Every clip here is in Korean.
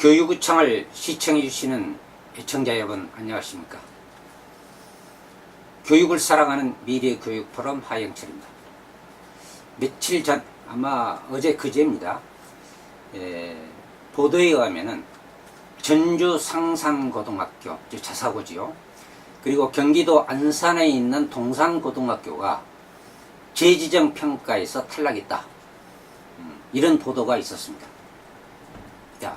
교육청을 시청해 주시는 애청자 여러분 안녕하십니까. 교육을 사랑하는 미래교육포럼 하영철입니다. 며칠 전 아마 어제 그제입니다. 보도에 의하면은 전주 상산고등학교, 즉 자사고지요. 그리고 경기도 안산에 있는 동산고등학교가 재지정 평가에서 탈락했다. 이런 보도가 있었습니다. 자,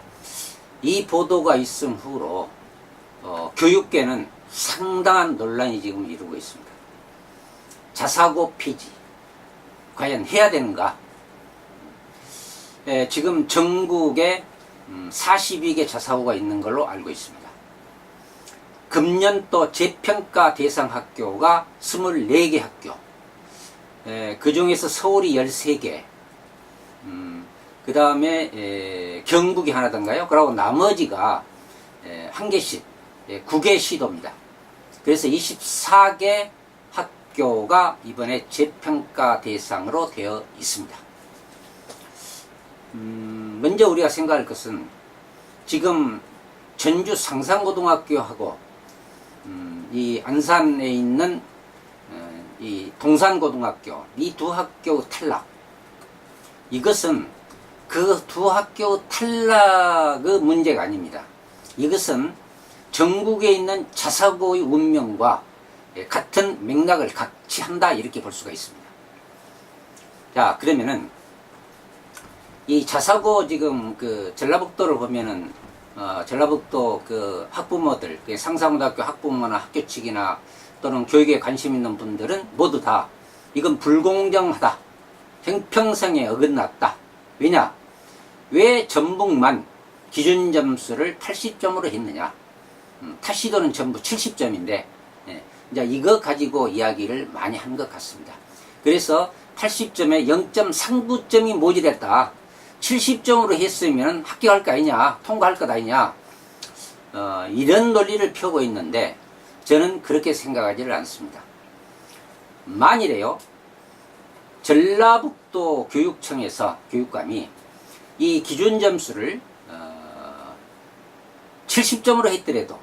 이 보도가 있음 후로 교육계는 상당한 논란이 지금 이루고 있습니다. 자사고 폐지 과연 해야 되는가? 지금 전국에 42개 자사고가 있는 걸로 알고 있습니다. 금년도 재평가 대상 학교가 24개 학교, 그 중에서 서울이 13개, 그 다음에 경북이 하나던가요? 그리고 나머지가 한 개씩 9개 시도입니다. 그래서 24개 학교가 이번에 재평가 대상으로 되어 있습니다. 먼저 우리가 생각할 것은 지금 전주 상산고등학교하고 이 안산에 있는 이 동산고등학교, 이 두 학교 탈락, 이것은 그 두 학교 탈락의 문제가 아닙니다. 이것은 전국에 있는 자사고의 운명과 같은 맥락을 같이 한다, 이렇게 볼 수가 있습니다. 자, 그러면은 이 자사고 지금 그 전라북도를 보면은 전라북도 그 학부모들, 상산고등학교 학부모나 학교 측이나 또는 교육에 관심 있는 분들은 모두 다 이건 불공정하다, 형평성에 어긋났다. 왜냐? 왜 전북만 기준 점수를 80점으로 했느냐? 타시도는 전부 70점인데 이제 이거 가지고 이야기를 많이 한 것 같습니다. 그래서 80점에 0.39점이 모자랐다. 70점으로 했으면 합격할 거 아니냐, 통과할 것 아니냐, 이런 논리를 펴고 있는데 저는 그렇게 생각하지를 않습니다. 만일에요, 전라북도 교육청에서 교육감이 이 기준 점수를 70점으로 했더라도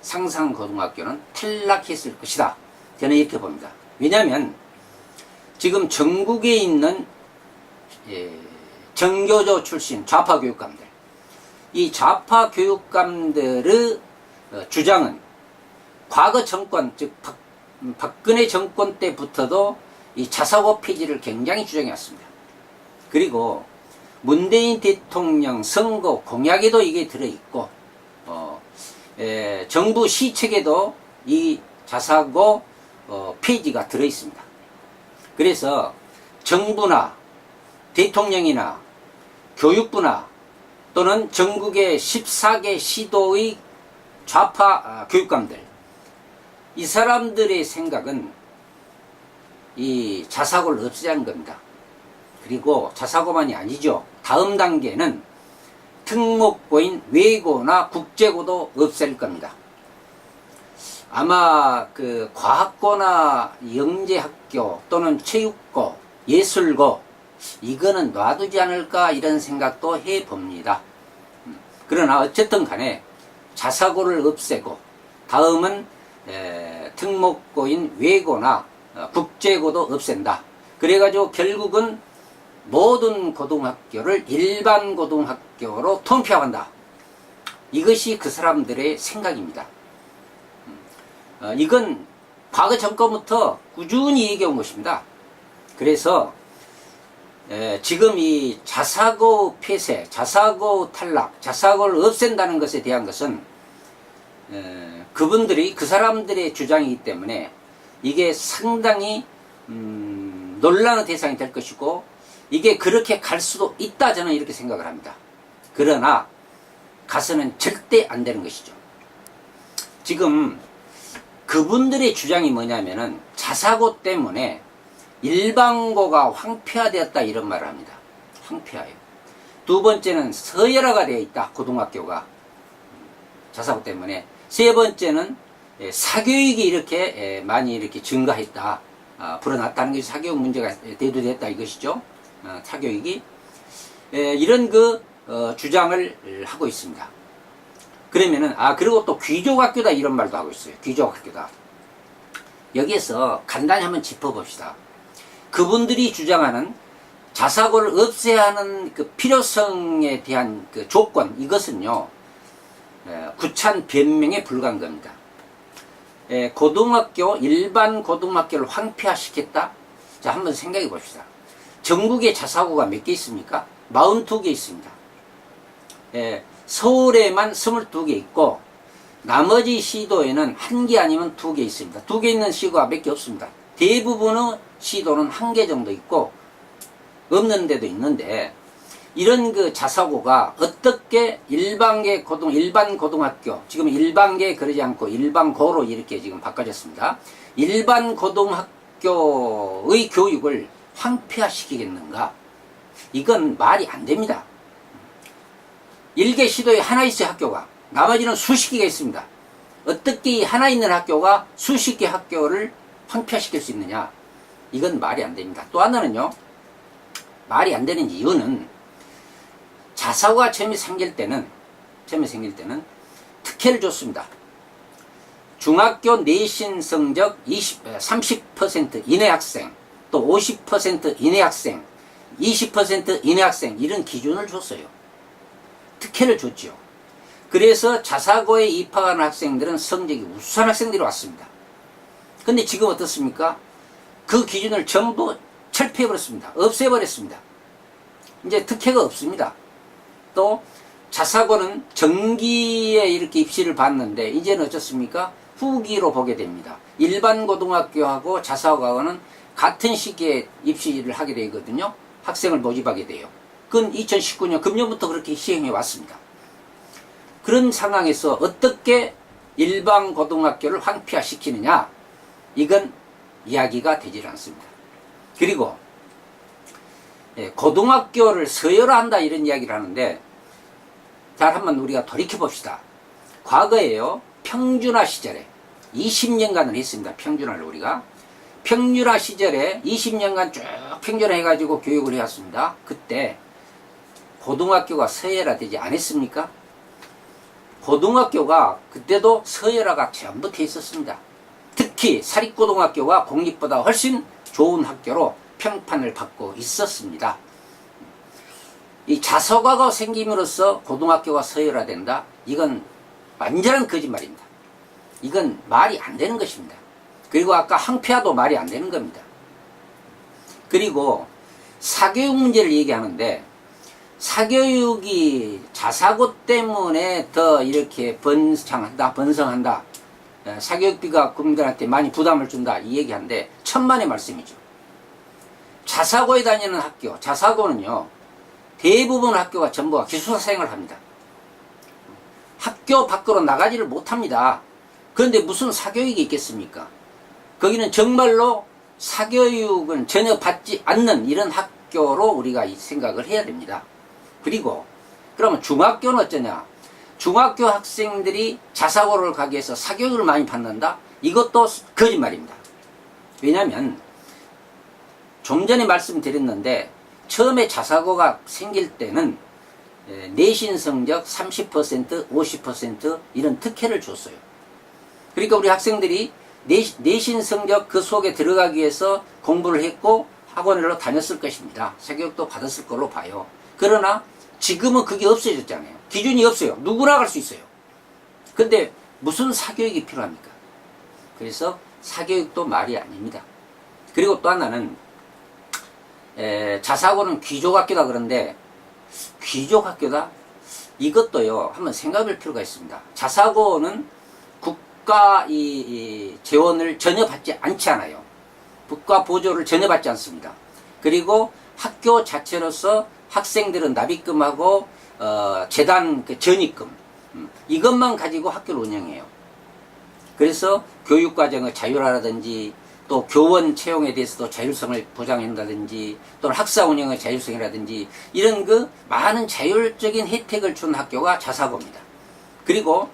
상산고등학교는 탈락했을 것이다. 저는 이렇게 봅니다. 왜냐하면 지금 전국에 있는 정교조 출신 좌파 교육감들, 이 좌파 교육감들의 주장은 과거 정권, 즉 박근혜 정권 때부터도 이 자사고 폐지를 굉장히 주장해 왔습니다. 그리고 문재인 대통령 선거 공약에도 이게 들어있고 정부 시책에도 이 자사고 폐지가 들어있습니다. 그래서 정부나 대통령이나 교육부나 또는 전국의 14개 시도의 좌파 교육감들, 이 사람들의 생각은 이 자사고를 없애자는 겁니다. 그리고 자사고만이 아니죠. 다음 단계는 특목고인 외고나 국제고도 없앨 겁니다. 아마 그 과학고나 영재학교 또는 체육고, 예술고, 이거는 놔두지 않을까, 이런 생각도 해봅니다. 그러나 어쨌든 간에 자사고를 없애고 다음은 특목고인 외고나 국제고도 없앤다. 그래가지고 결국은 모든 고등학교를 일반 고등학교로 통폐합한다. 이것이 그 사람들의 생각입니다. 이건 과거 정권부터 꾸준히 얘기해온 것입니다. 그래서 지금 이 자사고 폐쇄, 자사고 탈락, 자사고를 없앤다는 것에 대한 것은 그분들이, 그 사람들의 주장이기 때문에 이게 상당히 논란의 대상이 될 것이고, 이게 그렇게 갈 수도 있다, 저는 이렇게 생각을 합니다. 그러나 가서는 절대 안 되는 것이죠. 지금 그분들의 주장이 뭐냐면은 자사고 때문에 일반고가 황폐화되었다, 이런 말을 합니다. 황폐화예요. 두 번째는 서열화가 되어 있다, 고등학교가 자사고 때문에. 세 번째는 사교육이 이렇게 많이 이렇게 증가했다, 불어났다는 것이 사교육 문제가 대두됐다, 이것이죠. 사교육이 이런 그 주장을 하고 있습니다. 그러면은 그리고 또 귀족학교다 이런 말도 하고 있어요. 귀족학교다. 여기에서 간단히 한번 짚어봅시다. 그분들이 주장하는 자사고를 없애야 하는 그 필요성에 대한 그 조건, 이것은요 구찬 변명에 불과한 겁니다. 고등학교, 일반 고등학교를 황폐화시켰다? 자, 한번 생각해 봅시다. 전국에 자사고가 몇 개 있습니까? 42개 있습니다. 서울에만 22개 있고 나머지 시도에는 1개 아니면 2개 있습니다. 2개 있는 시도가 몇 개 없습니다. 대부분의 시도는 1개 정도 있고 없는 데도 있는데, 이런 그 자사고가 어떻게 일반 고등학교, 지금 일반계 그러지 않고 일반고로 이렇게 지금 바꿔졌습니다. 일반 고등학교의 교육을 황폐화시키겠는가? 이건 말이 안 됩니다. 1개 시도에 하나 있어요, 학교가. 나머지는 수십 개가 있습니다. 어떻게 하나 있는 학교가 수십 개 학교를 황폐화시킬 수 있느냐? 이건 말이 안 됩니다. 또 하나는요, 말이 안 되는 이유는 자사고가 처음에 생길 때는 특혜를 줬습니다. 중학교 내신 성적 30% 이내 학생, 또 50% 이내 학생, 20% 이내 학생, 이런 기준을 줬어요. 특혜를 줬죠. 그래서 자사고에 입학하는 학생들은 성적이 우수한 학생들이 왔습니다. 근데 지금 어떻습니까? 그 기준을 전부 철폐해버렸습니다. 없애버렸습니다. 이제 특혜가 없습니다. 또 자사고는 정기에 이렇게 입시를 봤는데 이제는 어떻습니까? 후기로 보게 됩니다. 일반 고등학교하고 자사고하고는 같은 시기에 입시를 하게 되거든요. 학생을 모집하게 돼요. 그건 2019년 금년부터 그렇게 시행해 왔습니다. 그런 상황에서 어떻게 일반 고등학교를 황폐화시키느냐? 이건 이야기가 되질 않습니다. 그리고 고등학교를 서열화한다 이런 이야기를 하는데, 잘 한번 우리가 돌이켜봅시다. 과거에요, 평준화 시절에 20년간을 했습니다. 평준화를 우리가. 평준화 시절에 20년간 쭉 평준화 해가지고 교육을 해왔습니다. 그때 고등학교가 서열화되지 않았습니까? 고등학교가 그때도 서열화가 전부 돼 있었습니다. 특히 사립고등학교가 공립보다 훨씬 좋은 학교로 평판을 받고 있었습니다. 이 자사고가 생김으로써 고등학교가 서열화된다? 이건 완전한 거짓말입니다. 이건 말이 안 되는 것입니다. 그리고 아까 황폐화도 말이 안 되는 겁니다. 그리고 사교육 문제를 얘기하는데, 사교육이 자사고 때문에 더 이렇게 번성한다. 사교육비가 국민들한테 많이 부담을 준다. 이 얘기하는데 천만의 말씀이죠. 자사고에 다니는 학교, 자사고는요, 대부분 학교가 전부가 기숙사생활을 합니다. 학교 밖으로 나가지를 못합니다. 그런데 무슨 사교육이 있겠습니까? 거기는 정말로 사교육은 전혀 받지 않는 이런 학교로 우리가 생각을 해야 됩니다. 그리고 그러면 중학교는 어쩌냐? 중학교 학생들이 자사고를 가기 위해서 사교육을 많이 받는다? 이것도 거짓말입니다. 왜냐하면 좀 전에 말씀드렸는데, 처음에 자사고가 생길 때는 내신 성적 30%, 50% 이런 특혜를 줬어요. 그러니까 우리 학생들이 내신 성적 그 속에 들어가기 위해서 공부를 했고 학원으로 다녔을 것입니다. 사교육도 받았을 걸로 봐요. 그러나 지금은 그게 없어졌잖아요. 기준이 없어요. 누구나 갈 수 있어요. 근데 무슨 사교육이 필요합니까? 그래서 사교육도 말이 아닙니다. 그리고 또 하나는 자사고는 귀족학교다 그런데, 귀족학교다? 이것도요, 한번 생각할 필요가 있습니다. 자사고는 국가 재원을 전혀 받지 않지 않아요. 국가 보조를 전혀 받지 않습니다. 그리고 학교 자체로서 학생들은 납입금하고 재단 전입금, 이것만 가지고 학교를 운영해요. 그래서 교육과정의 자율화라든지 또 교원 채용에 대해서도 자율성을 보장한다든지 또는 학사 운영의 자율성이라든지 이런 그 많은 자율적인 혜택을 준 학교가 자사고입니다. 그리고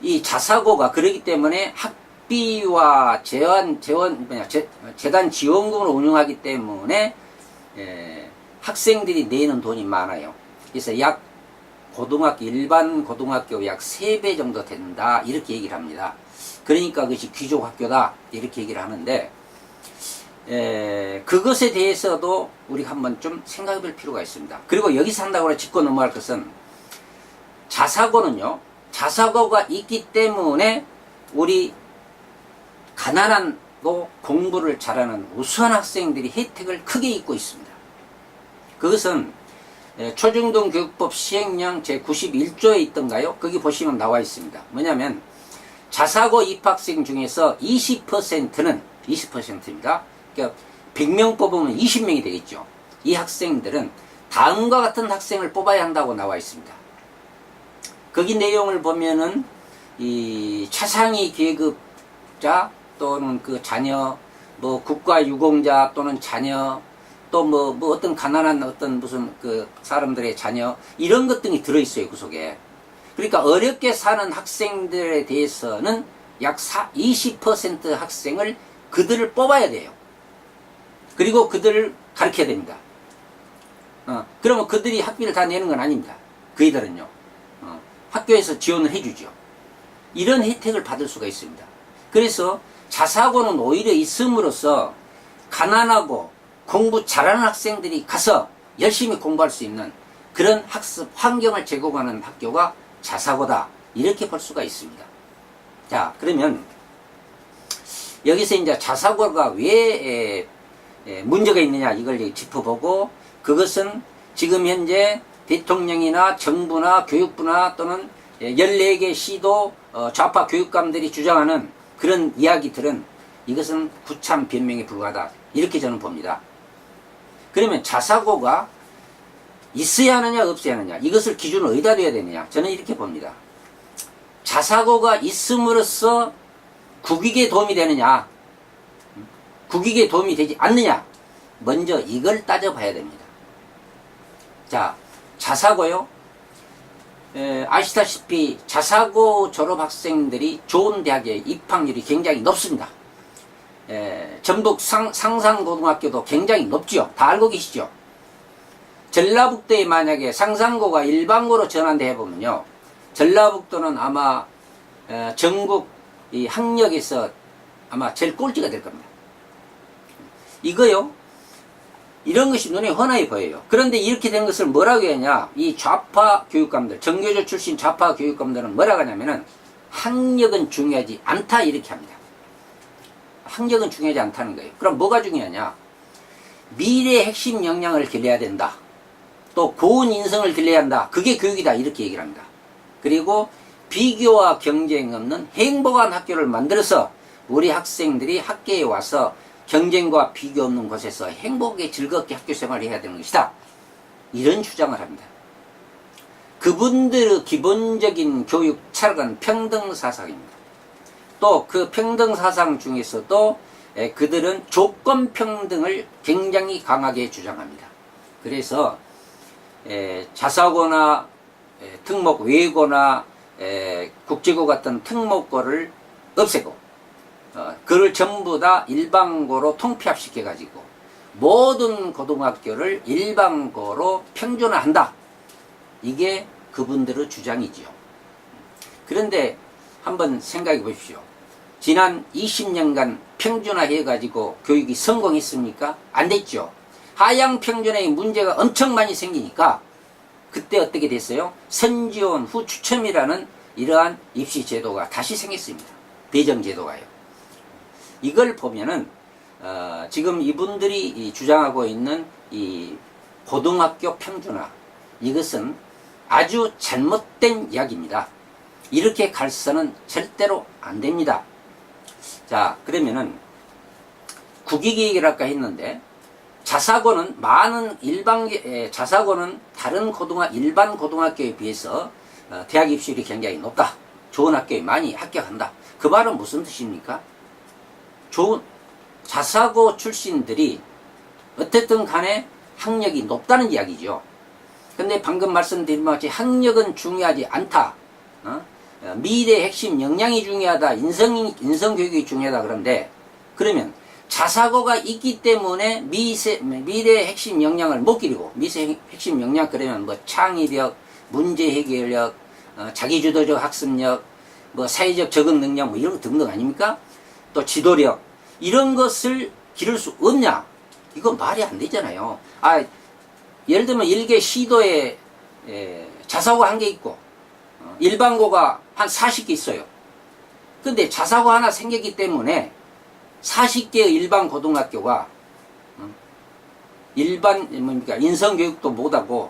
이 자사고가 그러기 때문에 학비와 재단 지원금을 운영하기 때문에 학생들이 내는 돈이 많아요. 그래서 약 고등학교, 일반 고등학교 약 3배 정도 된다, 이렇게 얘기를 합니다. 그러니까 그것이 귀족학교다, 이렇게 얘기를 하는데, 그것에 대해서도 우리가 한번 좀 생각해 볼 필요가 있습니다. 그리고 여기서 한다고 짚고 넘어갈 것은, 자사고는요, 자사고가 있기 때문에 우리 가난한도 공부를 잘하는 우수한 학생들이 혜택을 크게 입고 있습니다. 그것은 초중등교육법 시행령 제91조에 있던가요? 거기 보시면 나와 있습니다. 뭐냐면 자사고 입학생 중에서 20%는 20%입니다. 그러니까 100명 뽑으면 20명이 되겠죠. 이 학생들은 다음과 같은 학생을 뽑아야 한다고 나와 있습니다. 거기 내용을 보면은 이 차상위 계급자 또는 그 자녀, 뭐 국가유공자 또는 자녀, 또 뭐 어떤 가난한 어떤 무슨 그 사람들의 자녀, 이런 것 등이 들어있어요, 그 속에. 그러니까 어렵게 사는 학생들에 대해서는 약 20% 학생을 그들을 뽑아야 돼요. 그리고 그들을 가르쳐야 됩니다. 그러면 그들이 학비를 다 내는 건 아닙니다. 그이들은요. 학교에서 지원을 해주죠. 이런 혜택을 받을 수가 있습니다. 그래서 자사고는 오히려 있음으로써 가난하고 공부 잘하는 학생들이 가서 열심히 공부할 수 있는 그런 학습 환경을 제공하는 학교가 자사고다, 이렇게 볼 수가 있습니다. 자, 그러면 여기서 이제 자사고가 왜 문제가 있느냐, 이걸 짚어보고, 그것은 지금 현재 대통령이나 정부나 교육부나 또는 14개 시도 좌파 교육감들이 주장하는 그런 이야기들은 이것은 구참 변명에 불과하다, 이렇게 저는 봅니다. 그러면 자사고가 있어야 하느냐 없어야 하느냐, 이것을 기준을 어디다 둬야 되느냐, 저는 이렇게 봅니다. 자사고가 있음으로써 국익에 도움이 되느냐, 국익에 도움이 되지 않느냐, 먼저 이걸 따져봐야 됩니다. 자, 자사고요, 아시다시피 자사고 졸업학생들이 좋은 대학의 입학률이 굉장히 높습니다. 전북 상산고등학교도 굉장히 높죠. 다 알고 계시죠. 전라북도에 만약에 상산고가 일반고로 전환돼 해보면요, 전라북도는 아마 전국 이 학력에서 아마 제일 꼴찌가 될 겁니다. 이거요, 이런 것이 눈에 훤하게 보여요. 그런데 이렇게 된 것을 뭐라고 하냐, 이 좌파 교육감들, 정교조 출신 좌파 교육감들은 뭐라고 하냐면은 학력은 중요하지 않다, 이렇게 합니다. 학력은 중요하지 않다는 거예요. 그럼 뭐가 중요하냐, 미래의 핵심 역량을 길러야 된다, 또 고운 인성을 길러야 한다, 그게 교육이다, 이렇게 얘기를 합니다. 그리고 비교와 경쟁 없는 행복한 학교를 만들어서 우리 학생들이 학교에 와서 경쟁과 비교 없는 곳에서 행복하게 즐겁게 학교 생활을 해야 되는 것이다, 이런 주장을 합니다. 그분들의 기본적인 교육 철학은 평등사상입니다. 또 그 평등사상 중에서도 그들은 조건평등을 굉장히 강하게 주장합니다. 그래서 자사고나 특목 외고나 국제고 같은 특목고를 없애고 그를 전부 다 일반고로 통폐합시켜 가지고 모든 고등학교를 일반고로 평준화한다, 이게 그분들의 주장이지요. 그런데 한번 생각해 보십시오. 지난 20년간 평준화해 가지고 교육이 성공했습니까? 안 됐죠. 하향 평준화의 문제가 엄청 많이 생기니까 그때 어떻게 됐어요? 선지원 후 추첨이라는 이러한 입시 제도가 다시 생겼습니다. 배정 제도가요. 이걸 보면은 지금 이분들이 주장하고 있는 이 고등학교 평준화, 이것은 아주 잘못된 이야기입니다. 이렇게 갈서는 절대로 안 됩니다. 자, 그러면은 국익이익을 아까 했는데, 자사고는 자사고는 다른 일반 고등학교에 비해서 대학 입시율이 굉장히 높다, 좋은 학교에 많이 합격한다. 그 말은 무슨 뜻입니까? 좋은 자사고 출신들이 어쨌든 간에 학력이 높다는 이야기죠. 근데 방금 말씀드린 것 같이 학력은 중요하지 않다, 미래 핵심 역량이 중요하다, 인성교육이 중요하다. 그런데 그러면 자사고가 있기 때문에 미래 핵심 역량을 못 기르고, 미래 핵심 역량 그러면 뭐 창의력, 문제 해결력, 자기주도적 학습력, 뭐 사회적 적응 능력 뭐 이런 거 등등 아닙니까? 또 지도력 이런 것을 기를 수 없냐? 이거 말이 안 되잖아요. 예를 들면 일개 시도에 자사고가 1개 있고 일반고가 한 40개 있어요. 근데 자사고 하나 생겼기 때문에 40개의 일반 고등학교가 인성교육도 못하고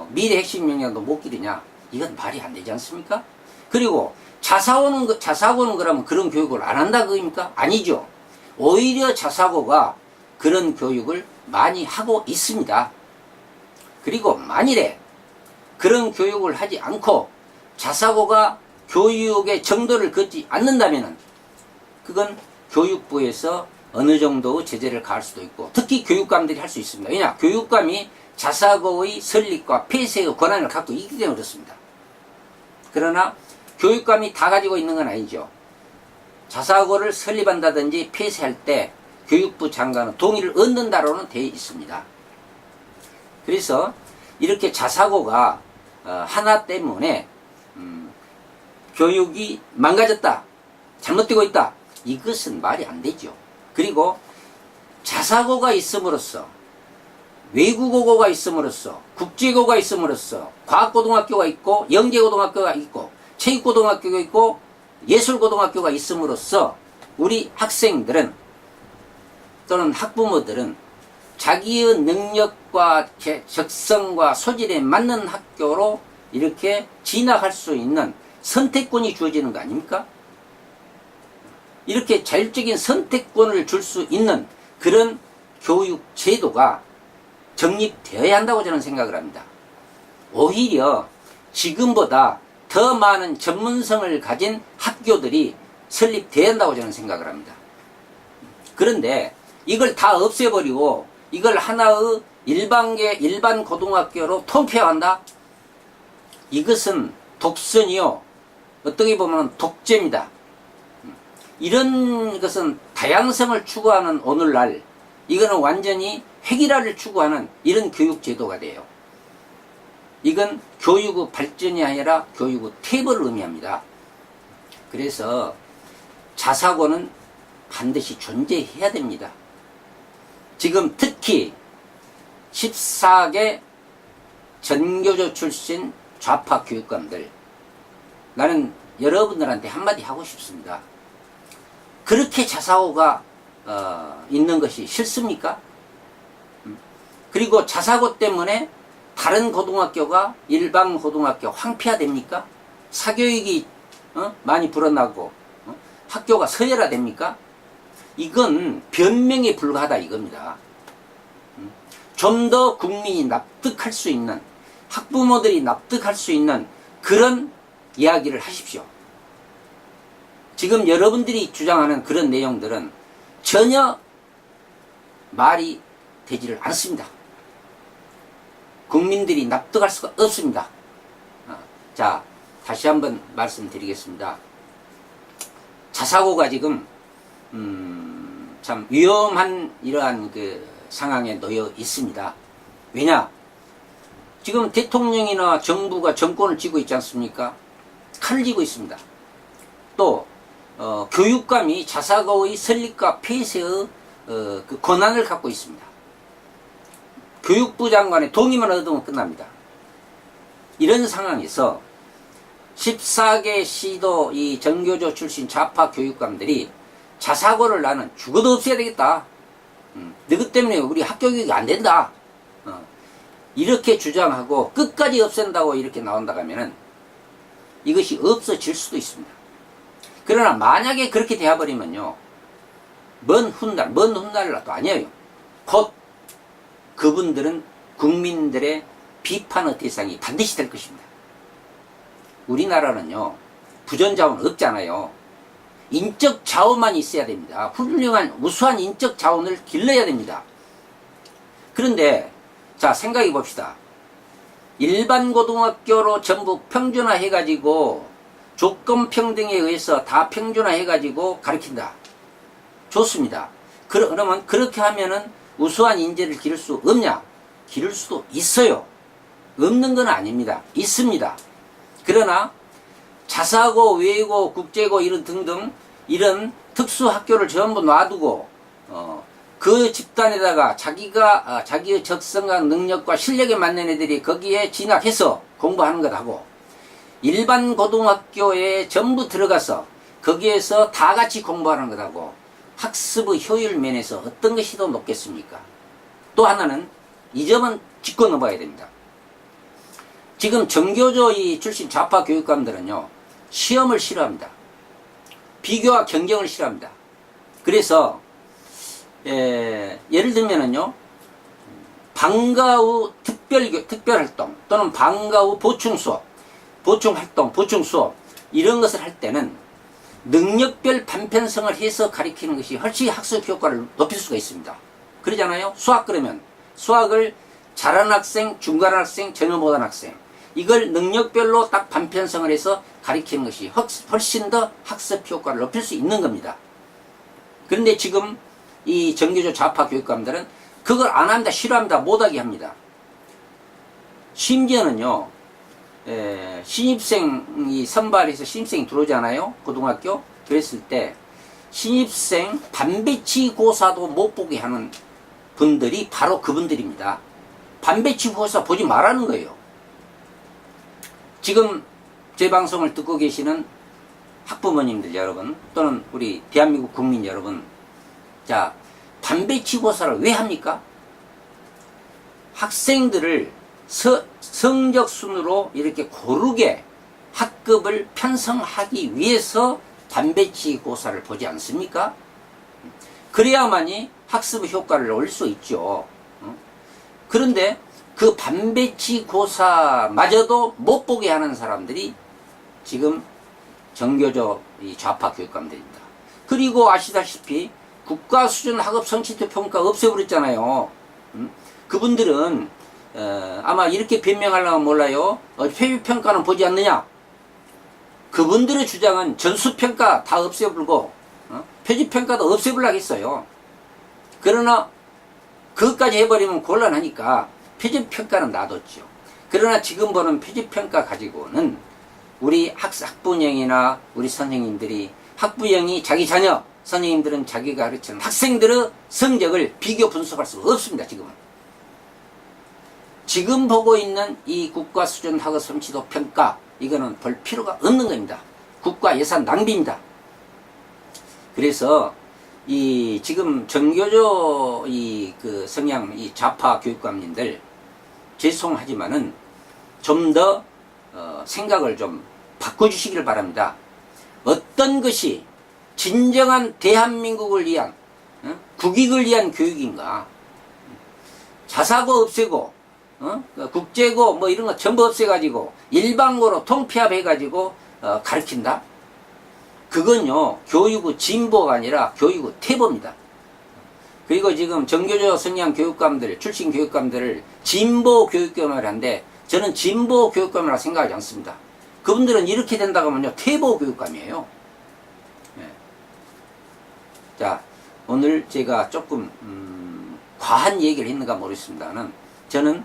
미래 핵심 역량도 못 기르냐? 이건 말이 안 되지 않습니까? 그리고 자사고는 그러면 그런 교육을 안 한다 그입니까? 아니죠. 오히려 자사고가 그런 교육을 많이 하고 있습니다. 그리고 만일에 그런 교육을 하지 않고 자사고가 교육의 정도를 걷지 않는다면 그건 교육부에서 어느 정도의 제재를 가할 수도 있고, 특히 교육감들이 할 수 있습니다. 왜냐? 교육감이 자사고의 설립과 폐쇄의 권한을 갖고 있기 때문에 그렇습니다. 그러나 교육감이 다 가지고 있는 건 아니죠. 자사고를 설립한다든지 폐쇄할 때 교육부 장관은 동의를 얻는다로는 되어 있습니다. 그래서 이렇게 자사고가 하나 때문에 교육이 망가졌다, 잘못되고 있다, 이것은 말이 안 되죠. 그리고 자사고가 있음으로써, 외국어고가 있음으로써, 국제고가 있음으로써 과학고등학교가 있고 영재고등학교가 있고 체육고등학교가 있고 예술고등학교가 있음으로써 우리 학생들은 또는 학부모들은 자기의 능력과 적성과 소질에 맞는 학교로 이렇게 진학할 수 있는 선택권이 주어지는 거 아닙니까? 이렇게 자율적인 선택권을 줄 수 있는 그런 교육 제도가 정립되어야 한다고 저는 생각을 합니다. 오히려 지금보다 더 많은 전문성을 가진 학교들이 설립되어야 한다고 저는 생각을 합니다. 그런데 이걸 다 없애버리고 이걸 하나의 일반 고등학교로 통폐합한다? 이것은 독선이요, 어떻게 보면 독재입니다. 이런 것은 다양성을 추구하는 오늘날, 이거는 완전히 획일화를 추구하는 이런 교육 제도가 돼요. 이건 교육의 발전이 아니라 교육의 퇴보를 의미합니다. 그래서 자사고는 반드시 존재해야 됩니다. 지금 특히 14개 전교조 출신 좌파 교육감들, 나는 여러분들한테 한마디 하고 싶습니다. 그렇게 자사고가 있는 것이 싫습니까? 그리고 자사고 때문에 다른 고등학교가 일반 고등학교 황폐화됩니까? 사교육이 많이 불어나고 학교가 서열화됩니까? 이건 변명에 불과하다 이겁니다. 좀 더 국민이 납득할 수 있는, 학부모들이 납득할 수 있는 그런 이야기를 하십시오. 지금 여러분들이 주장하는 그런 내용들은 전혀 말이 되지를 않습니다. 국민들이 납득할 수가 없습니다. 자, 다시 한번 말씀드리겠습니다. 자사고가 지금 참 위험한 이러한 그 상황에 놓여 있습니다. 왜냐? 지금 대통령이나 정부가 정권을 쥐고 있지 않습니까? 칼을 쥐고 있습니다. 또 교육감이 자사고의 설립과 폐쇄의 그 권한을 갖고 있습니다. 교육부 장관의 동의만 얻으면 끝납니다. 이런 상황에서 14개 시도 이 전교조 출신 좌파 교육감들이 자사고를 나는 죽어도 없애야 되겠다. 너희 때문에 우리 학교 교육이 안 된다. 이렇게 주장하고 끝까지 없앤다고 이렇게 나온다고 하면은 이것이 없어질 수도 있습니다. 그러나 만약에 그렇게 되어버리면요, 먼 훗날도 아니에요. 곧 그분들은 국민들의 비판의 대상이 반드시 될 것입니다. 우리나라는요, 부전자원 없잖아요. 인적 자원만 있어야 됩니다. 훌륭한 우수한 인적 자원을 길러야 됩니다. 그런데 자, 생각해 봅시다. 일반 고등학교로 전부 평준화 해가지고 조건 평등에 의해서 다 평준화 해가지고 가르친다. 좋습니다. 그러면 그렇게 하면은 우수한 인재를 기를 수 없냐? 기를 수도 있어요. 없는 건 아닙니다. 있습니다. 그러나 자사고, 외고, 국제고 이런 등등 이런 특수학교를 전부 놔두고 그 집단에다가 자기의 적성과 능력과 실력에 맞는 애들이 거기에 진학해서 공부하는 것하고 일반 고등학교에 전부 들어가서 거기에서 다 같이 공부하는 것하고 학습의 효율 면에서 어떤 것이 더 높겠습니까? 또 하나는 이 점은 짚고 넘어가야 됩니다. 지금 정교조 출신 좌파 교육감들은요, 시험을 싫어합니다. 비교와 경쟁을 싫어합니다. 그래서 예를 들면은요, 방과 후 특별활동 또는 방과 후 보충수업, 보충활동, 보충수업 이런 것을 할 때는 능력별 반편성을 해서 가리키는 것이 훨씬 학습 효과를 높일 수가 있습니다. 그러잖아요. 수학 그러면 수학을 잘하는 학생, 중간한 학생, 전혀 못하는 학생 이걸 능력별로 딱 반편성을 해서 가리키는 것이 훨씬 더 학습 효과를 높일 수 있는 겁니다. 그런데 지금 이 정교조 좌파 교육감들은 그걸 안 합니다. 싫어합니다. 못하게 합니다. 심지어는요, 신입생이 선발해서 신입생이 들어오잖아요. 고등학교. 그랬을 때 신입생 반배치고사도 못 보게 하는 분들이 바로 그분들입니다. 반배치고사 보지 말라는 거예요. 지금 제 방송을 듣고 계시는 학부모님들 여러분 또는 우리 대한민국 국민 여러분, 자, 반배치고사를 왜 합니까? 학생들을 성적 순으로 이렇게 고르게 학급을 편성하기 위해서 반배치고사를 보지 않습니까? 그래야만이 학습 효과를 올릴 수 있죠. 그런데 그 반배치고사마저도 못 보게 하는 사람들이 지금 정교조 좌파 교육감들입니다. 그리고 아시다시피 국가수준 학업 성취도 평가 없애버렸잖아요. 그분들은 아마 이렇게 변명하려면 몰라요. 표준평가는 보지 않느냐. 그분들의 주장은 전수평가 다 없애버리고 표준평가도 없애버리려고 했어요. 그러나 그것까지 해버리면 곤란하니까 표준평가는 놔뒀죠. 그러나 지금 보는 표준평가 가지고는 우리 학부형이나 우리 선생님들이 학부형이 자기 자녀, 선생님들은 자기가 가르치는 학생들의 성적을 비교 분석할 수가 없습니다. 지금 보고 있는 이 국가수준 학업 성취도 평가, 이거는 볼 필요가 없는 겁니다. 국가 예산 낭비입니다. 그래서 지금 정교조 성향 좌파 교육감님들 죄송하지만은 좀 더 생각을 좀 바꿔주시기를 바랍니다. 어떤 것이 진정한 대한민국을 위한 국익을 위한 교육인가? 자사고 없애고 국제고 뭐 이런 거 전부 없애가지고 일반고로 통폐합해가지고 가르친다? 그건요 교육의 진보가 아니라 교육의 퇴보입니다. 그리고 지금 정교조 성향 교육감들, 출신 교육감들을 진보 교육감이라고 하는데 저는 진보 교육감이라고 생각하지 않습니다. 그분들은 이렇게 된다고 하면요 퇴보 교육감이에요. 네. 자, 오늘 제가 조금 과한 얘기를 했는가 모르겠습니다만 저는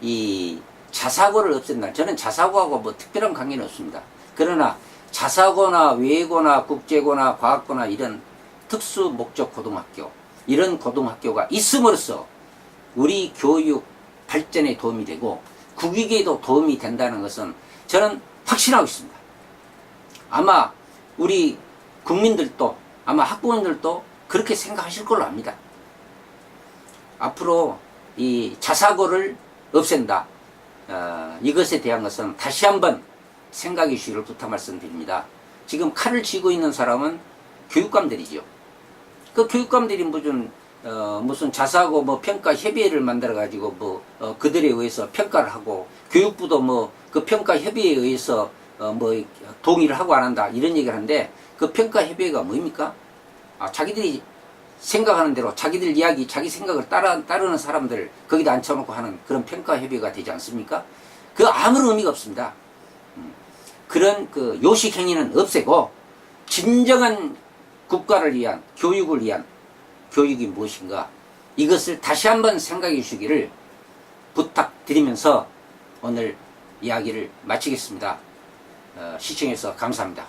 이 자사고를 없앤다. 저는 자사고하고 뭐 특별한 관계는 없습니다. 그러나 자사고나 외고나 국제고나 과학고나 이런 특수 목적 고등학교, 이런 고등학교가 있음으로써 우리 교육 발전에 도움이 되고 국익에도 도움이 된다는 것은 저는 확신하고 있습니다. 아마 우리 국민들도 아마 학부모님들도 그렇게 생각하실 걸로 압니다. 앞으로 이 자사고를 없앤다. 이것에 대한 것은 다시 한번 생각해 주시기를 부탁 말씀드립니다. 지금 칼을 쥐고 있는 사람은 교육감들이죠. 그 교육감들이 무슨 자사고 뭐 평가 협의회를 만들어 가지고 그들에 의해서 평가를 하고 교육부도 그 평가 협의회에 의해서 동의를 하고 안 한다 이런 얘기를 하는데 그 평가 협의회가 뭡니까? 자기들이 생각하는 대로 자기들 이야기, 자기 생각을 따르는 사람들을 거기다 앉혀놓고 하는 그런 평가 협의가 되지 않습니까? 그 아무런 의미가 없습니다. 그런 그 요식 행위는 없애고 진정한 국가를 위한, 교육을 위한 교육이 무엇인가, 이것을 다시 한번 생각해 주시기를 부탁드리면서 오늘 이야기를 마치겠습니다. 시청해주셔서 감사합니다.